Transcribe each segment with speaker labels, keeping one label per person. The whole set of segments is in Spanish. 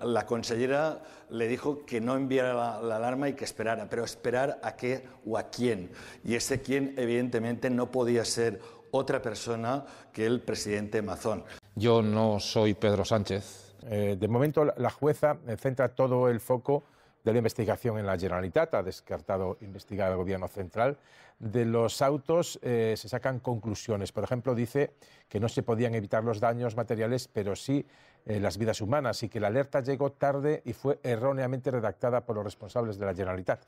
Speaker 1: La consellera le dijo que no enviara la alarma y que esperara, pero esperar a qué o a quién. Y ese quién, evidentemente, no podía ser otra persona que el presidente Mazón.
Speaker 2: Yo no soy Pedro Sánchez.
Speaker 3: De momento, la jueza centra todo el foco de la investigación en la Generalitat, ha descartado investigar al Gobierno central. De los autos se sacan conclusiones. Por ejemplo, dice que no se podían evitar los daños materiales, pero sí las vidas humanas, y que la alerta llegó tarde y fue erróneamente redactada por los responsables de la Generalitat.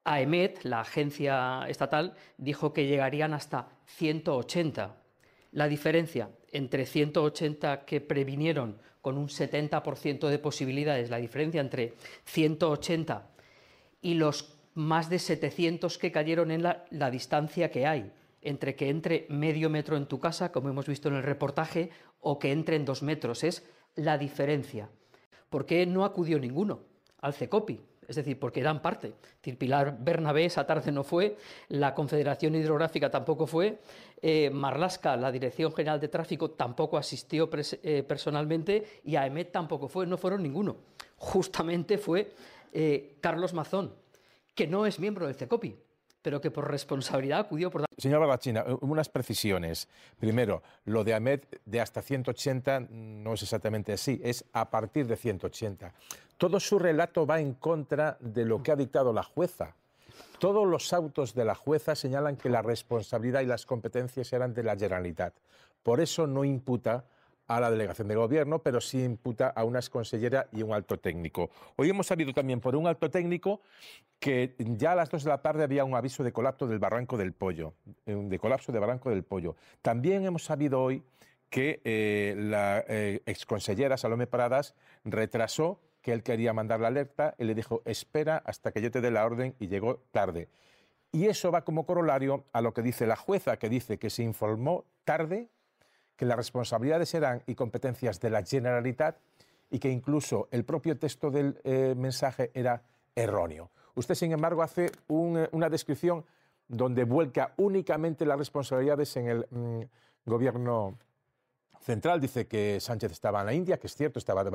Speaker 4: AEMET, la agencia estatal, dijo que llegarían hasta 180. La diferencia entre 180 que previnieron con un 70% de posibilidades, la diferencia entre 180 y los más de 700 que cayeron en la distancia que hay entre que entre medio metro en tu casa, como hemos visto en el reportaje, o que entre en 2 metros, es la diferencia. ¿Por qué no acudió ninguno al CECOPI? Es decir, porque eran parte. Es decir, Pilar Bernabé esa tarde no fue, la Confederación Hidrográfica tampoco fue, Marlaska, la Dirección General de Tráfico, tampoco asistió personalmente, y AEMET tampoco fue, no fueron ninguno. Justamente fue Carlos Mazón, que no es miembro del CECOPI, pero que por responsabilidad acudió.
Speaker 3: Señor Barbachina, unas precisiones. Primero, lo de AEMET de hasta 180 no es exactamente así, es a partir de 180. Todo su relato va en contra de lo que ha dictado la jueza. Todos los autos de la jueza señalan que la responsabilidad y las competencias eran de la Generalitat. Por eso no imputa a la delegación de gobierno, pero sí imputa a una exconsellera y un alto técnico. Hoy hemos sabido también por un alto técnico que ya a las 2 de la tarde había un aviso de colapso del Barranco del Pollo. También hemos sabido hoy que la exconsellera Salomé Paradas retrasó, que él quería mandar la alerta y le dijo: espera hasta que yo te dé la orden, y llegó tarde. Y eso va como corolario a lo que dice la jueza, que dice que se informó tarde, que las responsabilidades eran y competencias de la Generalitat, y que incluso el propio texto del mensaje era erróneo. Usted, sin embargo, hace una descripción donde vuelca únicamente las responsabilidades en el gobierno central. Dice que Sánchez estaba en la India, que es cierto, estaba de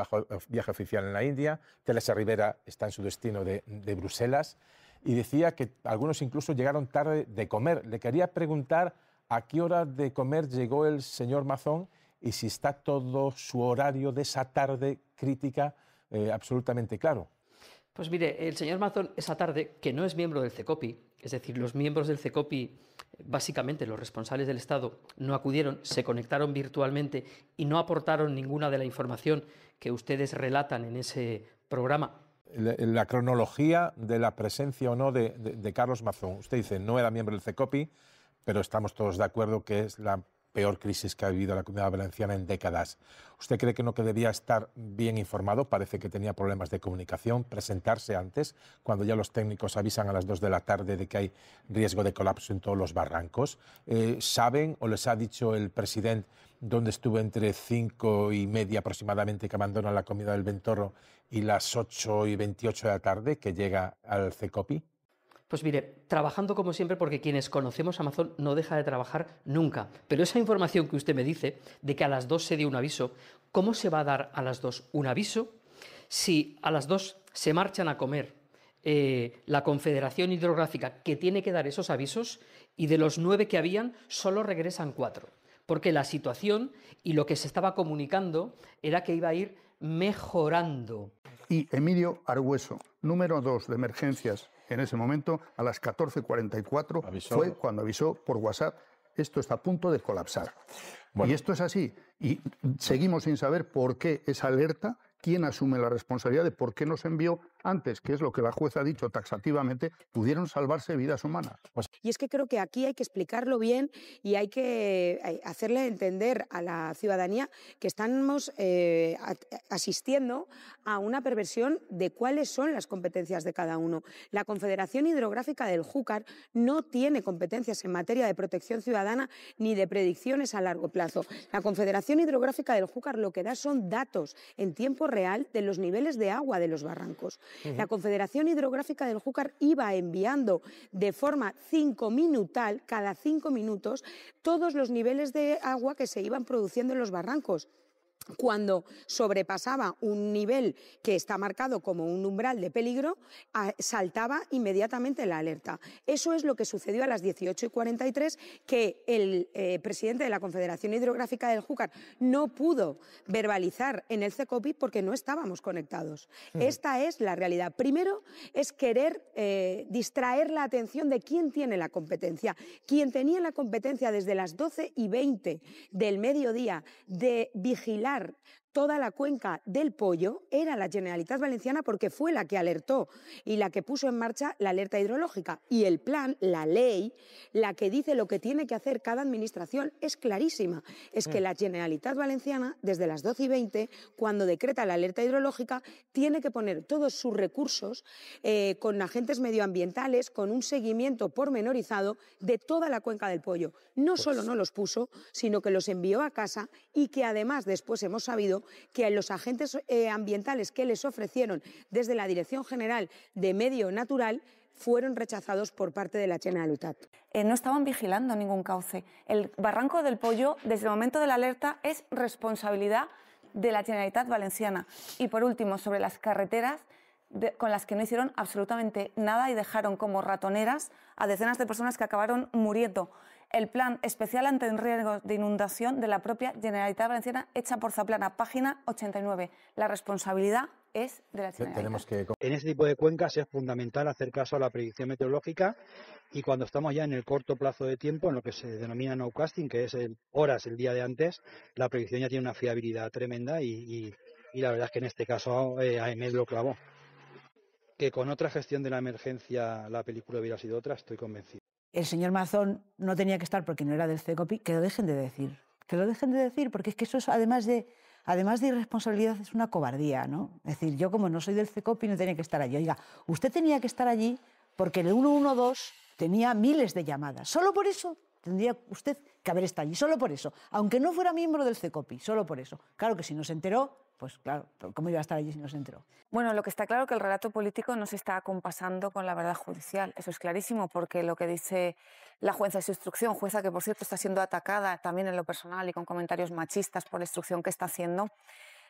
Speaker 3: viaje oficial en la India. Teresa Rivera está en su destino de Bruselas. Y decía que algunos incluso llegaron tarde de comer. Le quería preguntar a qué hora de comer llegó el señor Mazón y si está todo su horario de esa tarde crítica absolutamente claro.
Speaker 4: Pues mire, el señor Mazón esa tarde, que no es miembro del CECOPI, es decir, los miembros del CECOPI, básicamente los responsables del Estado, no acudieron, se conectaron virtualmente y no aportaron ninguna de la información que ustedes relatan en ese programa.
Speaker 3: La cronología de la presencia o no de Carlos Mazón. Usted dice, no era miembro del CECOPI, pero estamos todos de acuerdo que es la peor crisis que ha vivido la Comunidad Valenciana en décadas. ¿Usted cree que no, que debía estar bien informado? Parece que tenía problemas de comunicación, presentarse antes, cuando ya los técnicos avisan a las 2 de la tarde de que hay riesgo de colapso en todos los barrancos. ¿Saben o les ha dicho el presidente dónde estuvo entre 5:30 aproximadamente, que abandona la comida del Ventorro, y las 8:28 de la tarde, que llega al CECOPI?
Speaker 4: Pues mire, trabajando como siempre, porque quienes conocemos a Mazón no deja de trabajar nunca. Pero esa información que usted me dice, de que a las 2 se dio un aviso, ¿cómo se va a dar a las 2 un aviso si a las 2 se marchan a comer la Confederación Hidrográfica, que tiene que dar esos avisos, y de los 9 que habían solo regresan 4? Porque la situación y lo que se estaba comunicando era que iba a ir mejorando.
Speaker 5: Y Emilio Argüeso, número 2 de emergencias en ese momento, a las 14:44, fue cuando avisó por WhatsApp: esto está a punto de colapsar. Bueno. Y esto es así. Y seguimos sin saber por qué esa alerta, quién asume la responsabilidad de por qué no se envió antes, que es lo que la jueza ha dicho taxativamente. Pudieron salvarse vidas humanas.
Speaker 6: Y es que creo que aquí hay que explicarlo bien y hay que hacerle entender a la ciudadanía que estamos asistiendo a una perversión de cuáles son las competencias de cada uno. La Confederación Hidrográfica del Júcar no tiene competencias en materia de protección ciudadana ni de predicciones a largo plazo. La Confederación Hidrográfica del Júcar lo que da son datos en tiempo real de los niveles de agua de los barrancos. La Confederación Hidrográfica del Júcar iba enviando de forma 5-minutal, cada 5 minutos, todos los niveles de agua que se iban produciendo en los barrancos. cuando sobrepasaba un nivel que está marcado como un umbral de peligro, saltaba inmediatamente la alerta. Eso es lo que sucedió a las 18:43, que el presidente de la Confederación Hidrográfica del Júcar no pudo verbalizar en el CECOPI porque no estábamos conectados. Esta es la realidad. Primero es querer distraer la atención de quién tiene la competencia. Quien tenía la competencia desde las 12:20 del mediodía de vigilar toda la cuenca del Pollo era la Generalitat Valenciana, porque fue la que alertó y la que puso en marcha la alerta hidrológica. Y el plan, la ley, la que dice lo que tiene que hacer cada administración es clarísima. Es que la Generalitat Valenciana, desde las 12:20, cuando decreta la alerta hidrológica, tiene que poner todos sus recursos con agentes medioambientales, con un seguimiento pormenorizado de toda la cuenca del Pollo. No solo no los puso, sino que los envió a casa, y que además después hemos sabido que los agentes ambientales que les ofrecieron desde la Dirección General de Medio Natural fueron rechazados por parte de la Generalitat.
Speaker 7: No estaban vigilando ningún cauce. El barranco del Pollo, desde el momento de la alerta, es responsabilidad de la Generalitat Valenciana. Y por último, sobre las carreteras, con las que no hicieron absolutamente nada y dejaron como ratoneras a decenas de personas que acabaron muriendo. El plan especial ante riesgos de inundación de la propia Generalitat Valenciana, hecha por Zaplana, página 89. La responsabilidad es de la Generalitat.
Speaker 8: En este tipo de cuencas es fundamental hacer caso a la predicción meteorológica, y cuando estamos ya en el corto plazo de tiempo, en lo que se denomina nowcasting, que es horas el día de antes, la predicción ya tiene una fiabilidad tremenda, y la verdad es que en este caso AEMET lo clavó. Que con otra gestión de la emergencia la película hubiera sido otra, estoy convencido.
Speaker 9: El señor Mazón no tenía que estar porque no era del CECOPI, que lo dejen de decir. Que lo dejen de decir, porque es que eso es, además de irresponsabilidad, es una cobardía, ¿no? Es decir, yo como no soy del CECOPI no tenía que estar allí. Oiga, usted tenía que estar allí porque el 112 tenía miles de llamadas. Solo por eso tendría usted que haber estado allí, solo por eso. Aunque no fuera miembro del CECOPI, solo por eso. Claro que si no se enteró, pues claro, ¿cómo iba a estar allí si no se enteró?
Speaker 7: Bueno, lo que está claro es que el relato político no se está acompasando con la verdad judicial. Eso es clarísimo, porque lo que dice la jueza de su instrucción, jueza que por cierto está siendo atacada también en lo personal y con comentarios machistas por la instrucción que está haciendo,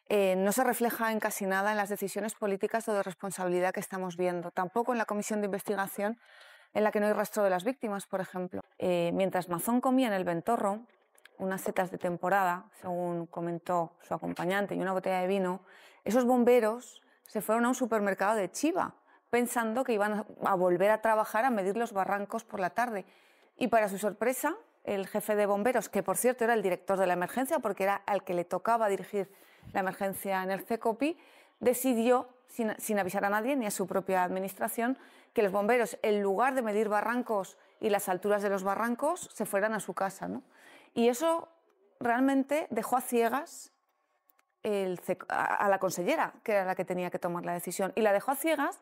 Speaker 7: no se refleja en casi nada en las decisiones políticas o de responsabilidad que estamos viendo. Tampoco en la comisión de investigación, en la que no hay rastro de las víctimas, por ejemplo. Mientras Mazón comía en el Ventorro unas setas de temporada, según comentó su acompañante, y una botella de vino, esos bomberos se fueron a un supermercado de Chiva, pensando que iban a volver a trabajar a medir los barrancos por la tarde. Y para su sorpresa, el jefe de bomberos, que por cierto era el director de la emergencia, porque era al que le tocaba dirigir la emergencia en el CECOPI, decidió, sin avisar a nadie ni a su propia administración, que los bomberos, en lugar de medir barrancos y las alturas de los barrancos, se fueran a su casa, ¿no? Y eso realmente dejó a ciegas a la consellera, que era la que tenía que tomar la decisión. Y la dejó a ciegas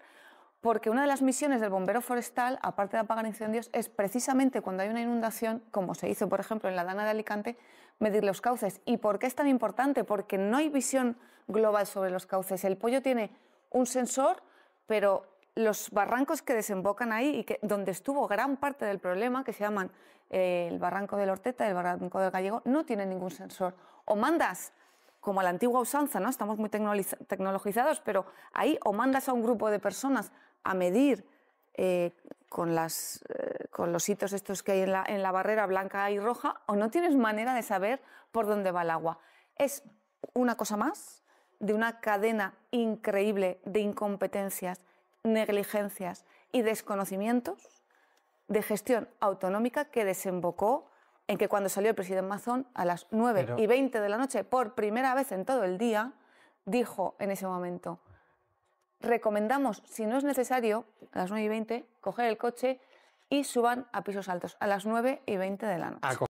Speaker 7: porque una de las misiones del bombero forestal, aparte de apagar incendios, es precisamente cuando hay una inundación, como se hizo, por ejemplo, en la Dana de Alicante, medir los cauces. ¿Y por qué es tan importante? Porque no hay visión global sobre los cauces. El Pollo tiene un sensor, pero los barrancos que desembocan ahí y donde estuvo gran parte del problema, que se llaman el barranco del Horteta y el barranco del Gallego, no tienen ningún sensor. O mandas, como a la antigua usanza, ¿no? Estamos muy tecnologizados, pero ahí o mandas a un grupo de personas a medir con los hitos estos que hay en la barrera blanca y roja, o no tienes manera de saber por dónde va el agua. Es una cosa más de una cadena increíble de incompetencias, negligencias y desconocimientos de gestión autonómica que desembocó en que cuando salió el presidente Mazón a las 9:20 de la noche, por primera vez en todo el día, dijo en ese momento: recomendamos, si no es necesario, a las 9:20, coger el coche y suban a pisos altos, a las 9:20 de la noche.